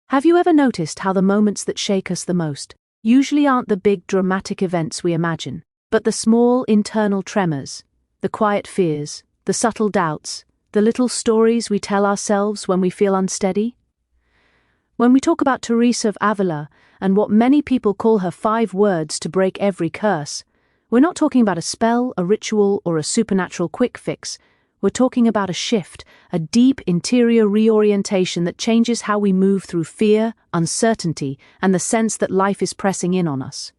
Have you ever noticed how the moments that shake us the most usually aren't the big dramatic events we imagine, but the small internal tremors, the quiet fears, the subtle doubts, the little stories we tell ourselves when we feel unsteady? When we talk about Teresa of Ávila and what many people call her 5 words to break every curse, we're not talking about a spell, a ritual, or a supernatural quick fix. We're talking about a shift, a deep interior reorientation that changes how we move through fear, uncertainty, and the sense that life is pressing in on us.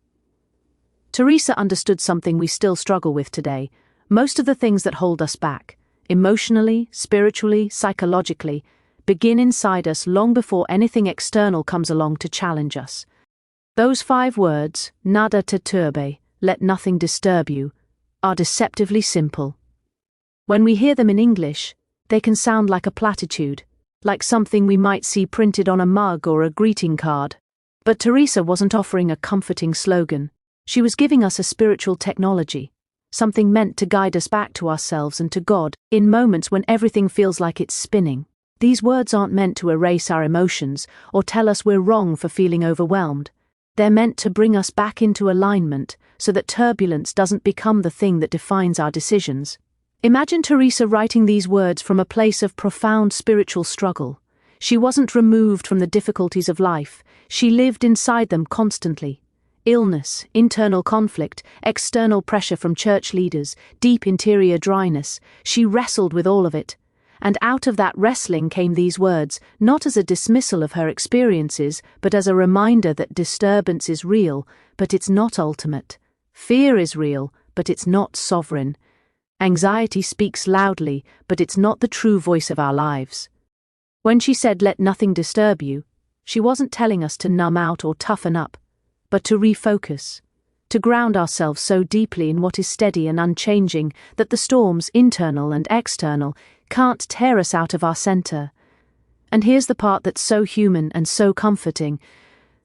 Teresa understood something we still struggle with today. Most of the things that hold us back, emotionally, spiritually, psychologically, begin inside us long before anything external comes along to challenge us. Those 5 words, nada te turbe, let nothing disturb you, are deceptively simple. When we hear them in English, they can sound like a platitude, like something we might see printed on a mug or a greeting card. But Teresa wasn't offering a comforting slogan. She was giving us a spiritual technology, something meant to guide us back to ourselves and to God in moments when everything feels like it's spinning. These words aren't meant to erase our emotions or tell us we're wrong for feeling overwhelmed. They're meant to bring us back into alignment so that turbulence doesn't become the thing that defines our decisions. Imagine Teresa writing these words from a place of profound spiritual struggle. She wasn't removed from the difficulties of life. She lived inside them constantly. Illness, internal conflict, external pressure from church leaders, deep interior dryness. She wrestled with all of it. And out of that wrestling came these words, not as a dismissal of her experiences, but as a reminder that disturbance is real, but it's not ultimate. Fear is real, but it's not sovereign. Anxiety speaks loudly, but it's not the true voice of our lives. When she said, "Let nothing disturb you," she wasn't telling us to numb out or toughen up, but to refocus, to ground ourselves so deeply in what is steady and unchanging that the storms, internal and external, can't tear us out of our center. And here's the part that's so human and so comforting.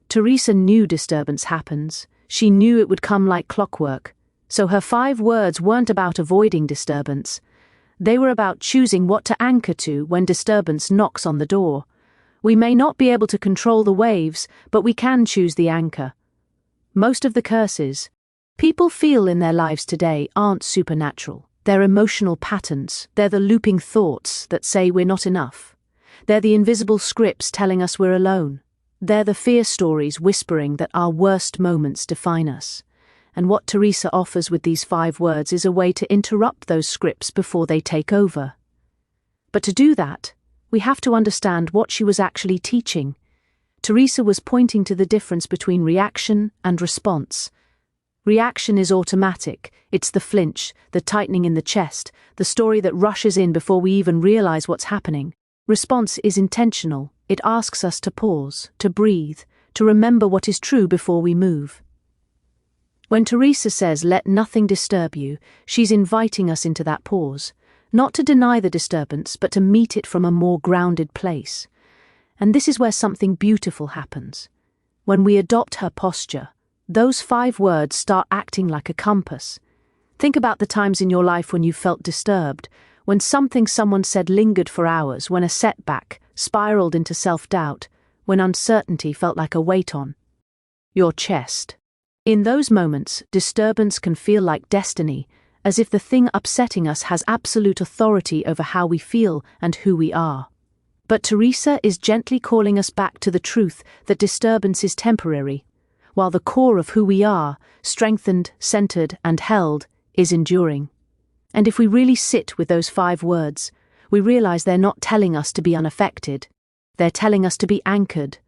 Teresa knew disturbance happens. She knew it would come like clockwork. So her 5 words weren't about avoiding disturbance. They were about choosing what to anchor to when disturbance knocks on the door. We may not be able to control the waves, but we can choose the anchor. Most of the curses people feel in their lives today aren't supernatural. They're emotional patterns. They're the looping thoughts that say we're not enough. They're the invisible scripts telling us we're alone. They're the fear stories whispering that our worst moments define us. And what Teresa offers with these 5 words is a way to interrupt those scripts before they take over. But to do that, we have to understand what she was actually teaching. Teresa was pointing to the difference between reaction and response. Reaction is automatic. It's the flinch, the tightening in the chest, the story that rushes in before we even realize what's happening. Response is intentional. It asks us to pause, to breathe, to remember what is true before we move. When Teresa says, "Let nothing disturb you," she's inviting us into that pause, not to deny the disturbance, but to meet it from a more grounded place. And this is where something beautiful happens. When we adopt her posture, those 5 words start acting like a compass. Think about the times in your life when you felt disturbed, when something someone said lingered for hours, when a setback spiraled into self-doubt, when uncertainty felt like a weight on your chest. In those moments, disturbance can feel like destiny, as if the thing upsetting us has absolute authority over how we feel and who we are. But Teresa is gently calling us back to the truth that disturbance is temporary, while the core of who we are, strengthened, centered, and held, is enduring. And if we really sit with those 5 words, we realize they're not telling us to be unaffected. They're telling us to be anchored.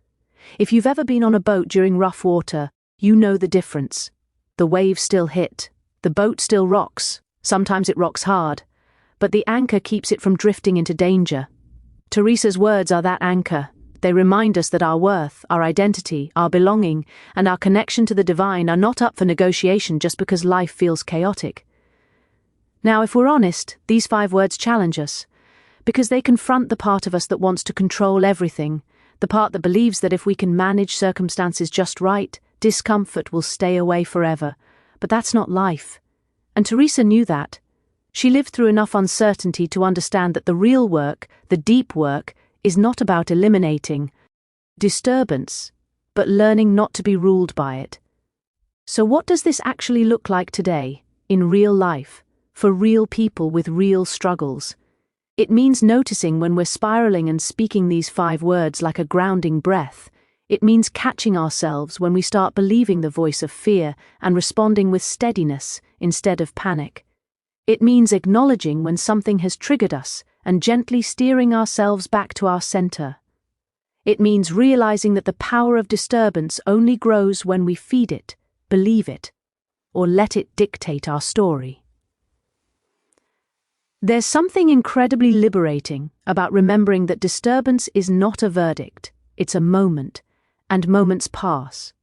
If you've ever been on a boat during rough water, you know the difference. The waves still hit. The boat still rocks. Sometimes it rocks hard. But the anchor keeps it from drifting into danger. Teresa's words are that anchor. They remind us that our worth, our identity, our belonging, and our connection to the divine are not up for negotiation just because life feels chaotic. Now, if we're honest, these 5 words challenge us, because they confront the part of us that wants to control everything, the part that believes that if we can manage circumstances just right, discomfort will stay away forever. But that's not life. And Teresa knew that. She lived through enough uncertainty to understand that the real work, the deep work, is not about eliminating, disturbance, but learning not to be ruled by it. So what does this actually look like today, in real life, for real people with real struggles? It means noticing when we're spiraling and speaking these 5 words like a grounding breath. It means catching ourselves when we start believing the voice of fear and responding with steadiness instead of panic. It means acknowledging when something has triggered us and gently steering ourselves back to our center. It means realizing that the power of disturbance only grows when we feed it, believe it, or let it dictate our story. There's something incredibly liberating about remembering that disturbance is not a verdict, it's a moment, and moments pass.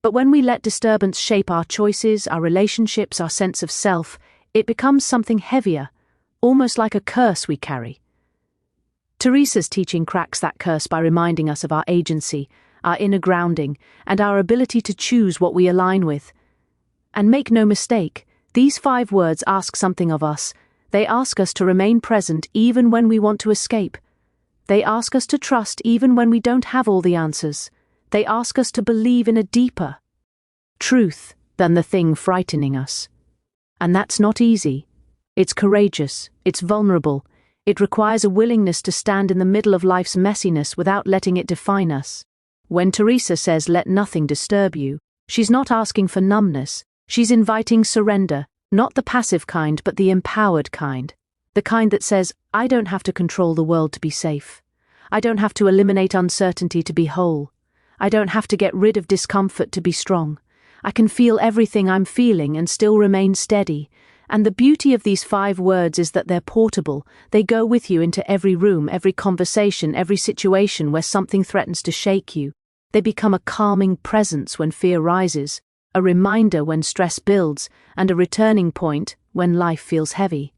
But when we let disturbance shape our choices, our relationships, our sense of self, it becomes something heavier, almost like a curse we carry. Teresa's teaching cracks that curse by reminding us of our agency, our inner grounding, and our ability to choose what we align with. And make no mistake, these 5 words ask something of us. They ask us to remain present even when we want to escape. They ask us to trust even when we don't have all the answers. They ask us to believe in a deeper truth than the thing frightening us. And that's not easy. It's courageous, it's vulnerable. It requires a willingness to stand in the middle of life's messiness without letting it define us. When Teresa says, "Let nothing disturb you," she's not asking for numbness. She's inviting surrender, not the passive kind, but the empowered kind. The kind that says, I don't have to control the world to be safe. I don't have to eliminate uncertainty to be whole. I don't have to get rid of discomfort to be strong. I can feel everything I'm feeling and still remain steady. And the beauty of these 5 words is that they're portable. They go with you into every room, every conversation, every situation where something threatens to shake you. They become a calming presence when fear rises, a reminder when stress builds, and a returning point when life feels heavy.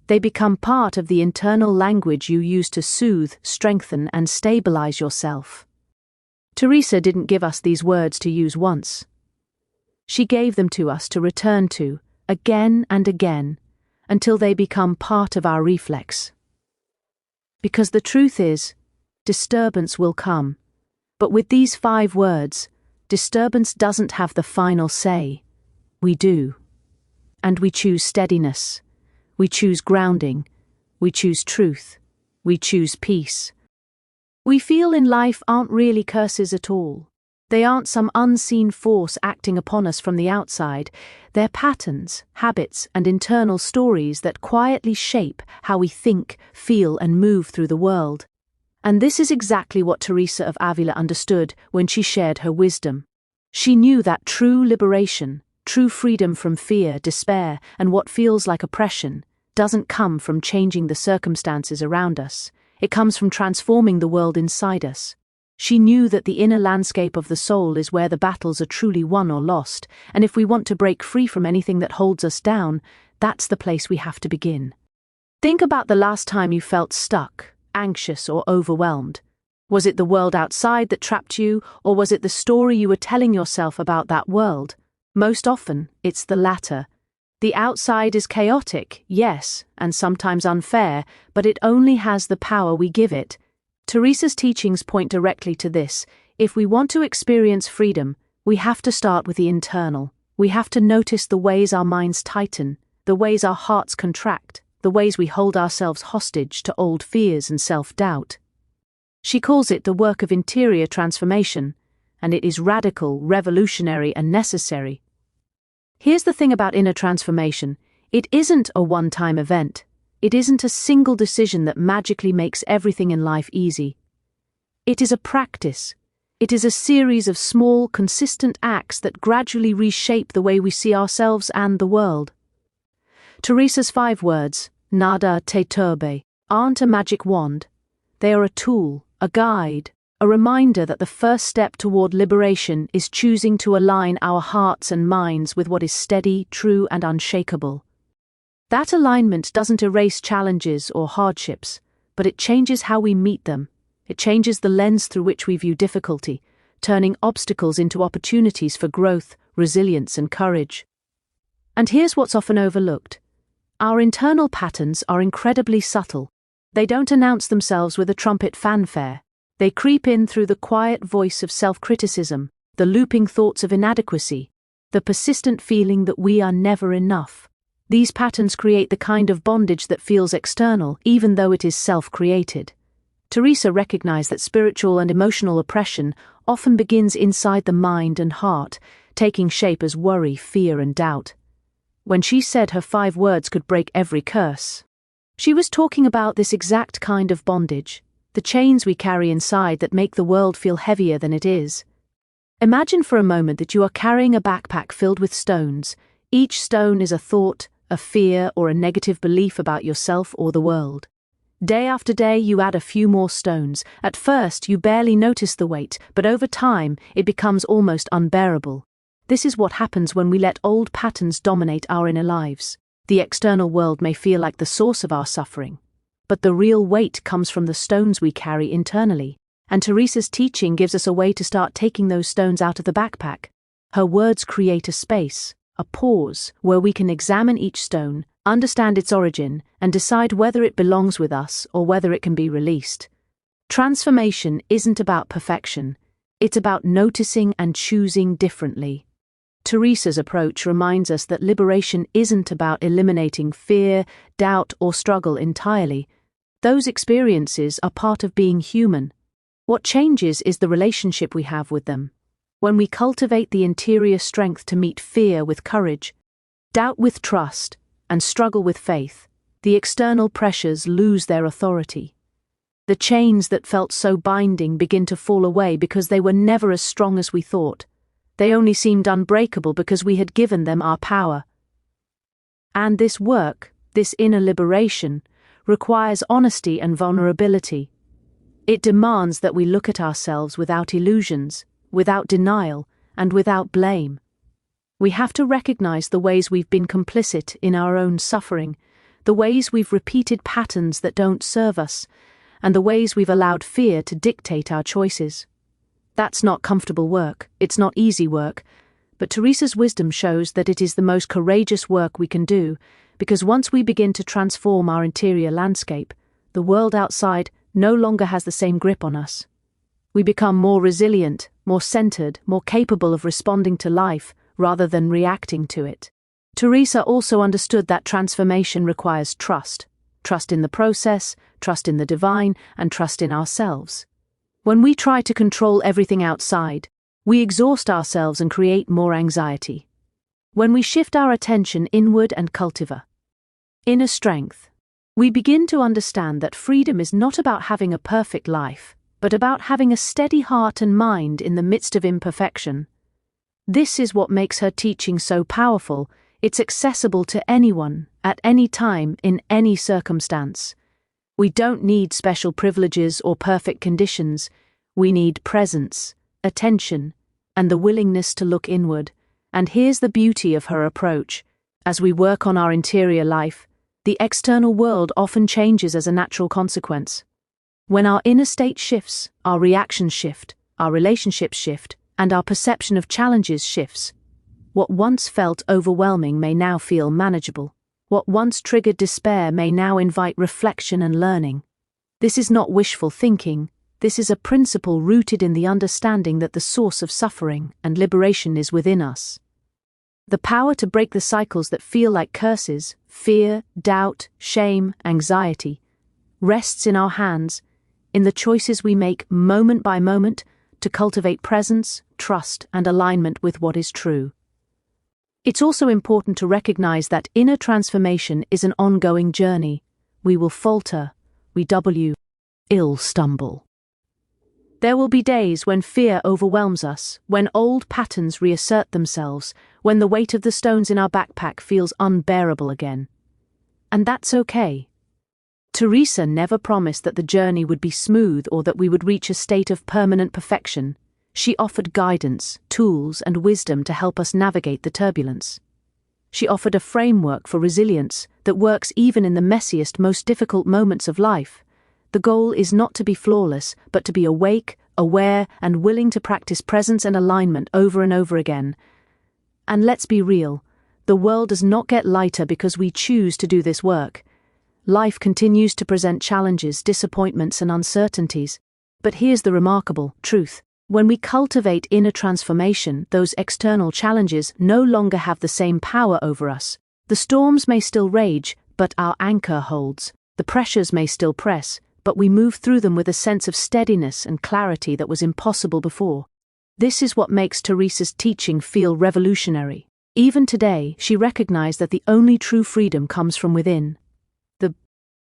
They become part of the internal language you use to soothe, strengthen, and stabilize yourself. Teresa didn't give us these words to use once. She gave them to us to return to, again and again, until they become part of our reflex. Because the truth is, disturbance will come. But with these 5 words, disturbance doesn't have the final say. We do. And we choose steadiness. We choose grounding. We choose truth. We choose peace. We feel in life aren't really curses at all. They aren't some unseen force acting upon us from the outside. They're patterns, habits, and internal stories that quietly shape how we think, feel, and move through the world. And this is exactly what Teresa of Ávila understood when she shared her wisdom. She knew that true liberation, true freedom from fear, despair, and what feels like oppression, doesn't come from changing the circumstances around us. It comes from transforming the world inside us. She knew that the inner landscape of the soul is where the battles are truly won or lost, and if we want to break free from anything that holds us down, that's the place we have to begin. Think about the last time you felt stuck, anxious, or overwhelmed. Was it the world outside that trapped you, or was it the story you were telling yourself about that world? Most often, it's the latter. The outside is chaotic, yes, and sometimes unfair, but it only has the power we give it. Teresa's teachings point directly to this. If we want to experience freedom, we have to start with the internal. We have to notice the ways our minds tighten, the ways our hearts contract, the ways we hold ourselves hostage to old fears and self-doubt. She calls it the work of interior transformation, and it is radical, revolutionary, and necessary. Here's the thing about inner transformation. It isn't a one-time event. It isn't a single decision that magically makes everything in life easy. It is a practice. It is a series of small, consistent acts that gradually reshape the way we see ourselves and the world. Teresa's 5 words, nada te turbe, aren't a magic wand. They are a tool, a guide, a reminder that the first step toward liberation is choosing to align our hearts and minds with what is steady, true, and unshakable. That alignment doesn't erase challenges or hardships, but it changes how we meet them. It changes the lens through which we view difficulty, turning obstacles into opportunities for growth, resilience, and courage. And here's what's often overlooked. Our internal patterns are incredibly subtle. They don't announce themselves with a trumpet fanfare. They creep in through the quiet voice of self-criticism, the looping thoughts of inadequacy, the persistent feeling that we are never enough. These patterns create the kind of bondage that feels external, even though it is self-created. Teresa recognized that spiritual and emotional oppression often begins inside the mind and heart, taking shape as worry, fear, and doubt. When she said her 5 words could break every curse, she was talking about this exact kind of bondage, the chains we carry inside that make the world feel heavier than it is. Imagine for a moment that you are carrying a backpack filled with stones. Each stone is a thought, a fear, or a negative belief about yourself or the world. Day after day, you add a few more stones. At first, you barely notice the weight, but over time, it becomes almost unbearable. This is what happens when we let old patterns dominate our inner lives. The external world may feel like the source of our suffering, but the real weight comes from the stones we carry internally. And Teresa's teaching gives us a way to start taking those stones out of the backpack. Her words create a space, a pause, where we can examine each stone, understand its origin, and decide whether it belongs with us or whether it can be released. Transformation isn't about perfection. It's about noticing and choosing differently. Teresa's approach reminds us that liberation isn't about eliminating fear, doubt, or struggle entirely. Those experiences are part of being human. What changes is the relationship we have with them. When we cultivate the interior strength to meet fear with courage, doubt with trust, and struggle with faith, the external pressures lose their authority. The chains that felt so binding begin to fall away because they were never as strong as we thought. They only seemed unbreakable because we had given them our power. And this work, this inner liberation, requires honesty and vulnerability. It demands that we look at ourselves without illusions, without denial, and without blame. We have to recognize the ways we've been complicit in our own suffering, the ways we've repeated patterns that don't serve us, and the ways we've allowed fear to dictate our choices. That's not comfortable work, it's not easy work, but Teresa's wisdom shows that it is the most courageous work we can do, because once we begin to transform our interior landscape, the world outside no longer has the same grip on us. We become more resilient, more centered, more capable of responding to life rather than reacting to it. Teresa also understood that transformation requires trust. Trust in the process, trust in the divine, and trust in ourselves. When we try to control everything outside, we exhaust ourselves and create more anxiety. When we shift our attention inward and cultivate inner strength, we begin to understand that freedom is not about having a perfect life, but about having a steady heart and mind in the midst of imperfection. This is what makes her teaching so powerful. It's accessible to anyone, at any time, in any circumstance. We don't need special privileges or perfect conditions. We need presence, attention, and the willingness to look inward. And here's the beauty of her approach. As we work on our interior life, the external world often changes as a natural consequence. When our inner state shifts, our reactions shift, our relationships shift, and our perception of challenges shifts. What once felt overwhelming may now feel manageable. What once triggered despair may now invite reflection and learning. This is not wishful thinking. This is a principle rooted in the understanding that the source of suffering and liberation is within us. The power to break the cycles that feel like curses, fear, doubt, shame, anxiety, rests in our hands, in the choices we make moment by moment to cultivate presence, trust, and alignment with what is true. It's also important to recognize that inner transformation is an ongoing journey. We will falter, we stumble. There will be days when fear overwhelms us, when old patterns reassert themselves, when the weight of the stones in our backpack feels unbearable again. And that's okay. Teresa never promised that the journey would be smooth or that we would reach a state of permanent perfection. She offered guidance, tools, and wisdom to help us navigate the turbulence. She offered a framework for resilience that works even in the messiest, most difficult moments of life. The goal is not to be flawless, but to be awake, aware, and willing to practice presence and alignment over and over again. And let's be real, the world does not get lighter because we choose to do this work. Life continues to present challenges, disappointments, and uncertainties. But here's the remarkable truth. When we cultivate inner transformation, those external challenges no longer have the same power over us. The storms may still rage, but our anchor holds. The pressures may still press, but we move through them with a sense of steadiness and clarity that was impossible before. This is what makes Teresa's teaching feel revolutionary. Even today, she recognized that the only true freedom comes from within. The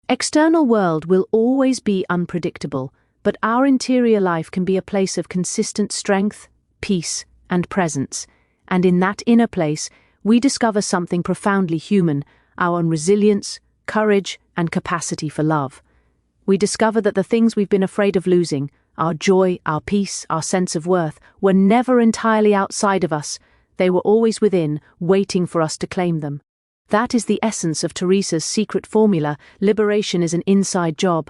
external world will always be unpredictable, but our interior life can be a place of consistent strength, peace, and presence. And in that inner place, we discover something profoundly human, our own resilience, courage, and capacity for love. We discover that the things we've been afraid of losing, our joy, our peace, our sense of worth, were never entirely outside of us. They were always within, waiting for us to claim them. That is the essence of Teresa's secret formula: liberation is an inside job.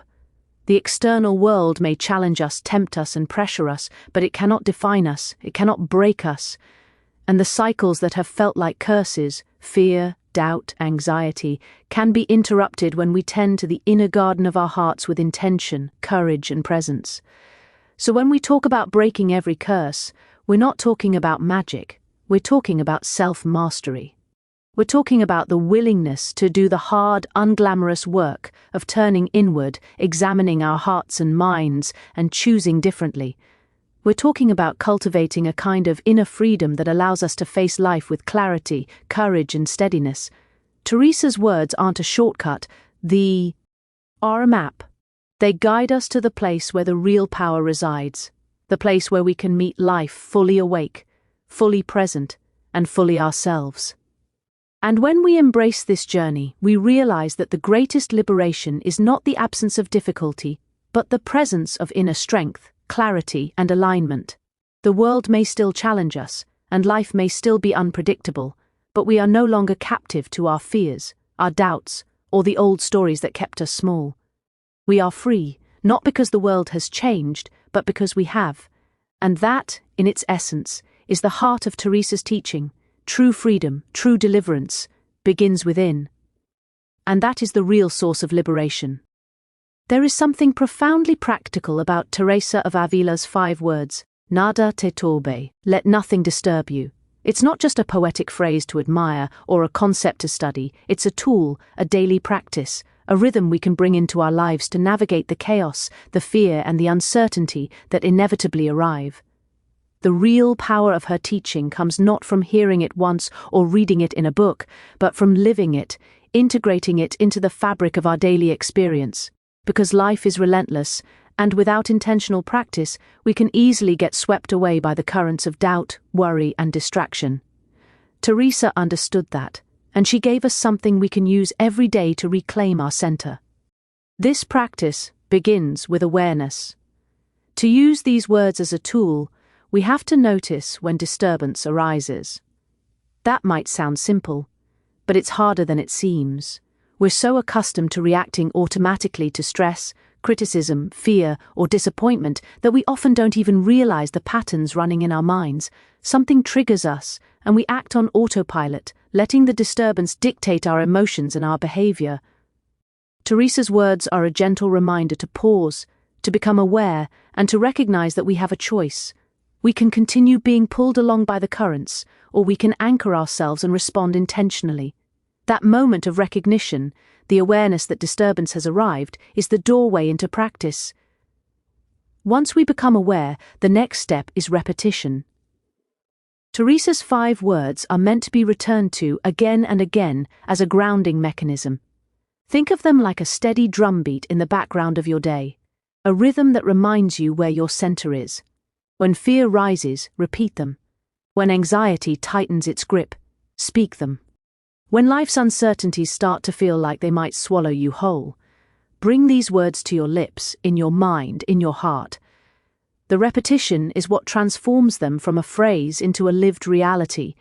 The external world may challenge us, tempt us, and pressure us, but it cannot define us, it cannot break us. And the cycles that have felt like curses, fear, doubt, anxiety, can be interrupted when we tend to the inner garden of our hearts with intention, courage, and presence. So when we talk about breaking every curse, we're not talking about magic, we're talking about self-mastery. We're talking about the willingness to do the hard, unglamorous work of turning inward, examining our hearts and minds, and choosing differently. We're talking about cultivating a kind of inner freedom that allows us to face life with clarity, courage, and steadiness. Teresa's words aren't a shortcut, they are a map. They guide us to the place where the real power resides, the place where we can meet life fully awake, fully present, and fully ourselves. And when we embrace this journey, we realize that the greatest liberation is not the absence of difficulty, but the presence of inner strength, clarity, and alignment. The world may still challenge us, and life may still be unpredictable, but we are no longer captive to our fears, our doubts, or the old stories that kept us small. We are free, not because the world has changed, but because we have. And that, in its essence, is the heart of Teresa's teaching. True freedom, true deliverance, begins within. And that is the real source of liberation. There is something profoundly practical about Teresa of Avila's 5 words, nada te turbe, let nothing disturb you. It's not just a poetic phrase to admire or a concept to study, it's a tool, a daily practice, a rhythm we can bring into our lives to navigate the chaos, the fear, and the uncertainty that inevitably arrive. The real power of her teaching comes not from hearing it once or reading it in a book, but from living it, integrating it into the fabric of our daily experience. Because life is relentless, and without intentional practice, we can easily get swept away by the currents of doubt, worry, and distraction. Teresa understood that, and she gave us something we can use every day to reclaim our center. This practice begins with awareness. To use these words as a tool, we have to notice when disturbance arises. That might sound simple, but it's harder than it seems. We're so accustomed to reacting automatically to stress, criticism, fear, or disappointment that we often don't even realize the patterns running in our minds. Something triggers us, and we act on autopilot, letting the disturbance dictate our emotions and our behavior. Teresa's words are a gentle reminder to pause, to become aware, and to recognize that we have a choice. We can continue being pulled along by the currents, or we can anchor ourselves and respond intentionally. That moment of recognition, the awareness that disturbance has arrived, is the doorway into practice. Once we become aware, the next step is repetition. Teresa's 5 words are meant to be returned to again and again as a grounding mechanism. Think of them like a steady drumbeat in the background of your day, a rhythm that reminds you where your center is. When fear rises, repeat them. When anxiety tightens its grip, speak them. When life's uncertainties start to feel like they might swallow you whole, bring these words to your lips, in your mind, in your heart. The repetition is what transforms them from a phrase into a lived reality.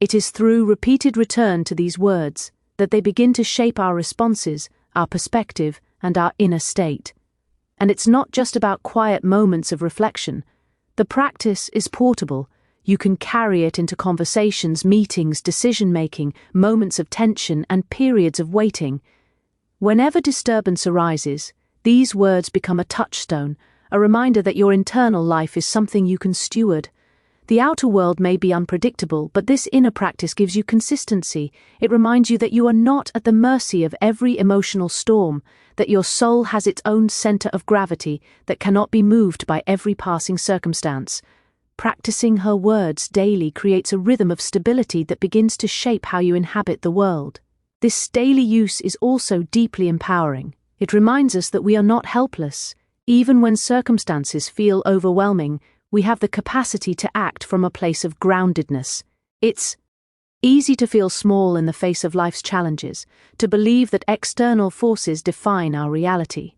It is through repeated return to these words that they begin to shape our responses, our perspective, and our inner state. And it's not just about quiet moments of reflection. The practice is portable. You can carry it into conversations, meetings, decision-making, moments of tension, and periods of waiting. Whenever disturbance arises, these words become a touchstone, a reminder that your internal life is something you can steward. The outer world may be unpredictable, but this inner practice gives you consistency. It reminds you that you are not at the mercy of every emotional storm, that your soul has its own center of gravity that cannot be moved by every passing circumstance. Practicing her words daily creates a rhythm of stability that begins to shape how you inhabit the world. This daily use is also deeply empowering. It reminds us that we are not helpless. Even when circumstances feel overwhelming, we have the capacity to act from a place of groundedness. It's easy to feel small in the face of life's challenges, to believe that external forces define our reality.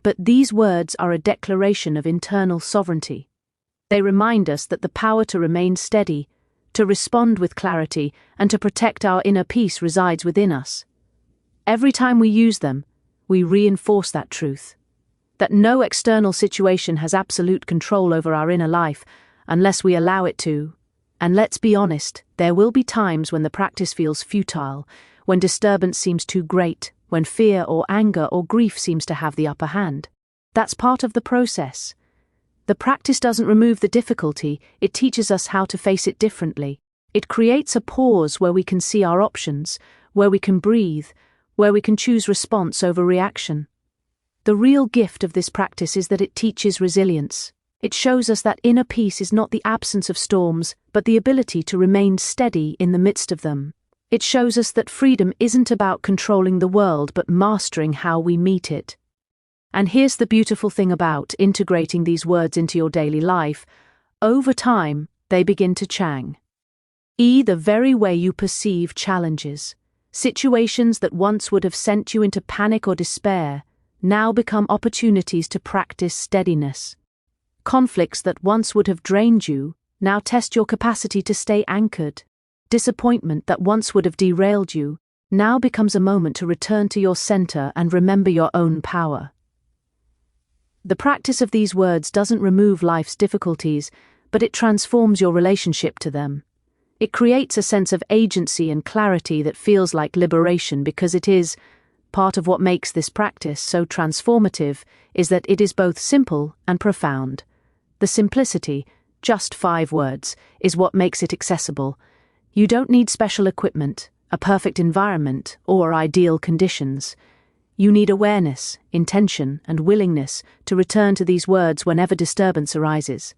But these words are a declaration of internal sovereignty. They remind us that the power to remain steady, to respond with clarity, and to protect our inner peace resides within us. Every time we use them, we reinforce that truth. That no external situation has absolute control over our inner life unless we allow it to. And let's be honest, there will be times when the practice feels futile, when disturbance seems too great, when fear or anger or grief seems to have the upper hand. That's part of the process. The practice doesn't remove the difficulty, it teaches us how to face it differently. It creates a pause where we can see our options, where we can breathe, where we can choose response over reaction. The real gift of this practice is that it teaches resilience. It shows us that inner peace is not the absence of storms, but the ability to remain steady in the midst of them. It shows us that freedom isn't about controlling the world, but mastering how we meet it. And here's the beautiful thing about integrating these words into your daily life. Over time, they begin to change. The very way you perceive challenges. Situations that once would have sent you into panic or despair now become opportunities to practice steadiness. Conflicts that once would have drained you now test your capacity to stay anchored. Disappointment that once would have derailed you now becomes a moment to return to your center and remember your own power. The practice of these words doesn't remove life's difficulties, but it transforms your relationship to them. It creates a sense of agency and clarity that feels like liberation because it is. Part of what makes this practice so transformative is that it is both simple and profound. The simplicity, just 5 words, is what makes it accessible. You don't need special equipment, a perfect environment, or ideal conditions. You need awareness, intention, and willingness to return to these words whenever disturbance arises.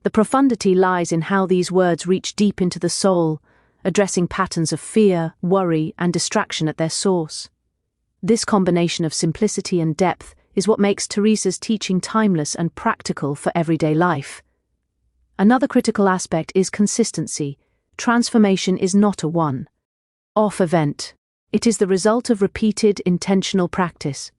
The profundity lies in how these words reach deep into the soul, addressing patterns of fear, worry, and distraction at their source. This combination of simplicity and depth is what makes Teresa's teaching timeless and practical for everyday life. Another critical aspect is consistency. Transformation is not a one-off event. It is the result of repeated, intentional practice.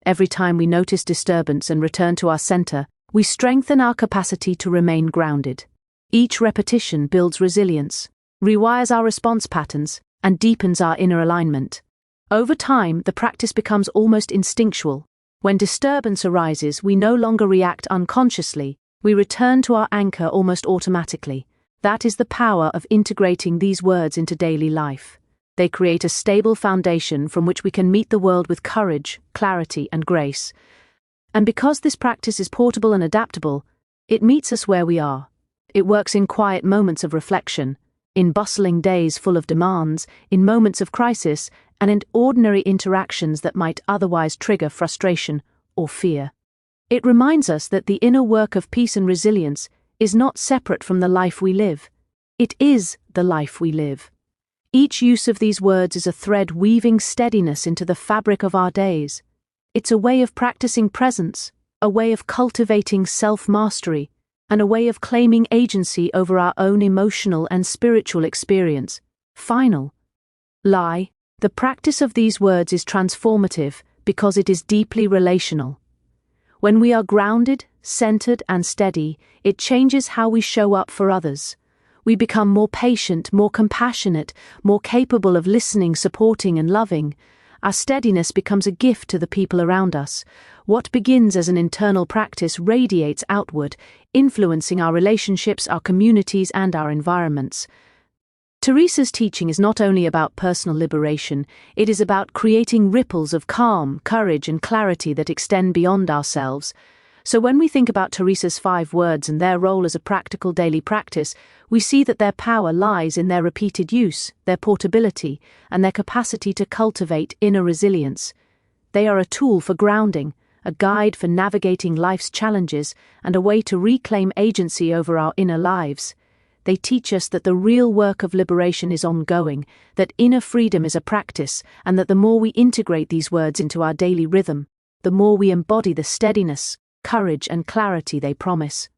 Every time we notice disturbance and return to our center, we strengthen our capacity to remain grounded. Each repetition builds resilience, rewires our response patterns, and deepens our inner alignment. Over time, the practice becomes almost instinctual. When disturbance arises, we no longer react unconsciously, we return to our anchor almost automatically. That is the power of integrating these words into daily life. They create a stable foundation from which we can meet the world with courage, clarity, and grace. And because this practice is portable and adaptable, it meets us where we are. It works in quiet moments of reflection, in bustling days full of demands, in moments of crisis, and in ordinary interactions that might otherwise trigger frustration or fear. It reminds us that the inner work of peace and resilience is not separate from the life we live. It is the life we live. Each use of these words is a thread weaving steadiness into the fabric of our days. It's a way of practicing presence, a way of cultivating self-mastery, and a way of claiming agency over our own emotional and spiritual experience. The practice of these words is transformative because it is deeply relational. When we are grounded, centered, and steady, it changes how we show up for others. We become more patient, more compassionate, more capable of listening, supporting, and loving. Our steadiness becomes a gift to the people around us. What begins as an internal practice radiates outward, influencing our relationships, our communities, and our environments. Teresa's teaching is not only about personal liberation, it is about creating ripples of calm, courage, and clarity that extend beyond ourselves. So when we think about Teresa's 5 words and their role as a practical daily practice, we see that their power lies in their repeated use, their portability, and their capacity to cultivate inner resilience. They are a tool for grounding, a guide for navigating life's challenges, and a way to reclaim agency over our inner lives. They teach us that the real work of liberation is ongoing, that inner freedom is a practice, and that the more we integrate these words into our daily rhythm, the more we embody the steadiness, courage, and clarity they promise.